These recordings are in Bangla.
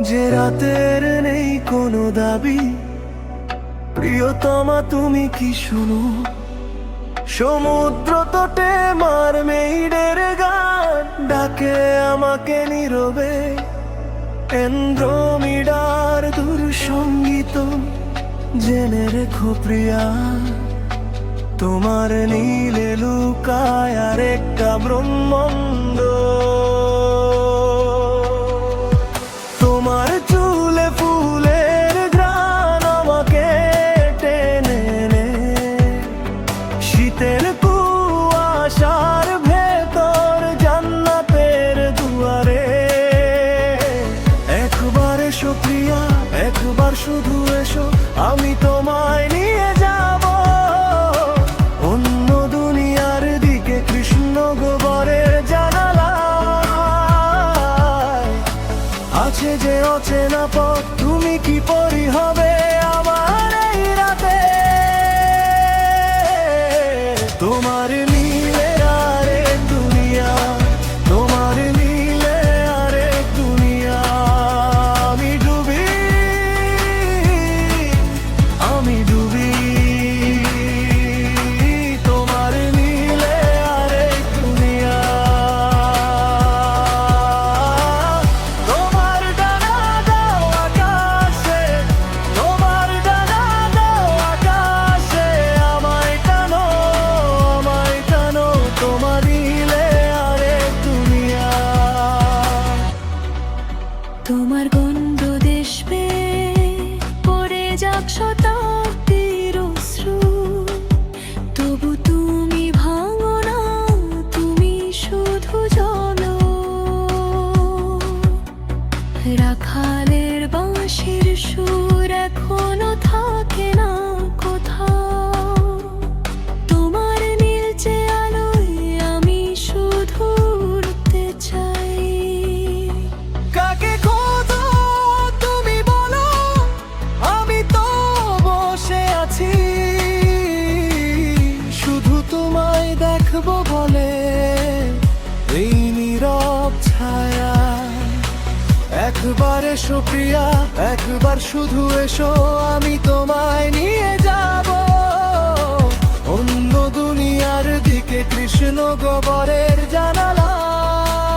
যে রাতের নেই কোনো দাবি, প্রিয়তমা তুমি কি শুনো? সমুদ্র তটে মারমেইডের গান ডাকে আমাকে নীরবে। এন্ড্রোমিডার দূর সঙ্গীত জেনে রেখো প্রিয়া, তোমার নীলে লুকায় আর একটা ব্রহ্মাণ্ড। তোমার চুলে ফুলের ঘ্রাণ আমাকে টেনে নে, শীতের কুয়াশার ভেতর জান্নাতের দুয়ারে। একবার এসো প্রিয়া, একবার শুধু এসো, আমি তোমায় নিয়ে যাব অন্য দুনিয়ার দিকে। কৃষ্ণগহ্বরের জানালায় আছে যে অচেনা পথ, তুমি কি পরি হবে আমার এই রাতে? তোমার নীলে আরেক দুনিয়া, তোমার নীলে আরেক দুনিয়া। আমি ডুবি, আমি ডুবি তোমার নীলে আরেক দুনিয়া। তোমার ডানা দাও আকাশে, তোমার ডানা দাও আকাশে, আমায় টানো, আমায় টানো, তোমার নীলে আরেক দুনিয়া। তোমার গন্ধ দেশবে পড়ে যাক শতাব্দীর অশ্রু, তবু তুমি ভাঙো না, তুমি শুধু জ্বলো। রাখালের বাঁশির সুর এখনো থাকে না কোথাও, তোমার নীলচে আলোয় আমি শুধু উড়তে চাই। কাকে খোঁজো তুমি বলো, আমি তো বসে আছি শুধু তোমায় দেখবো বলে এই নীরব ছায়া। একবার এসো প্রিয়া, একবার শুধু এসো, আমি তোমায় নিয়ে যাব অন্য দুনিয়ার দিকে। কৃষ্ণগহ্বরের জানালায়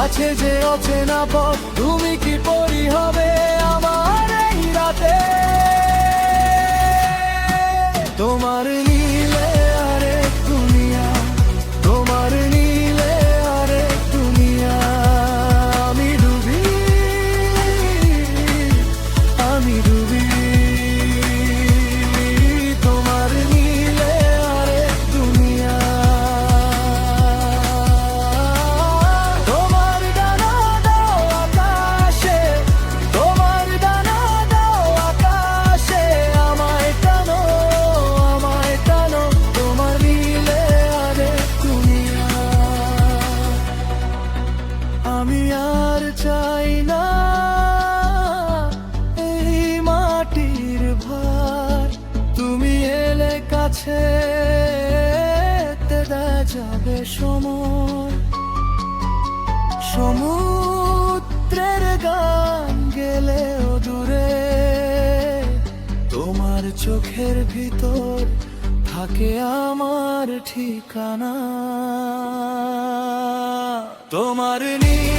আছে যে অচেনা পথ, তুমি কি পরি হবে আমার এই রাতে? তোমার নীলে আরেক দুনিয়া, তোমার নীলে আরেক দুনিয়া। আমি ডুবি, আমি ডুবি তোমার নীলে আরেক দুনিয়া। তোমার ডানা দাও আকাশে, তোমার ডানা দাও আকাশে, আমায় টানো, আমায় টানো, তোমার নীলে আরেক দুনিয়া। আমি আর চাই না এই মাটির ভার, তুমি এলে কাছে যাবে সময়। সমুদ্রের গান গেলেও দূরে, তোমার চোখের ভিতর থাকে আমার ঠিকানা। তোমার নীলে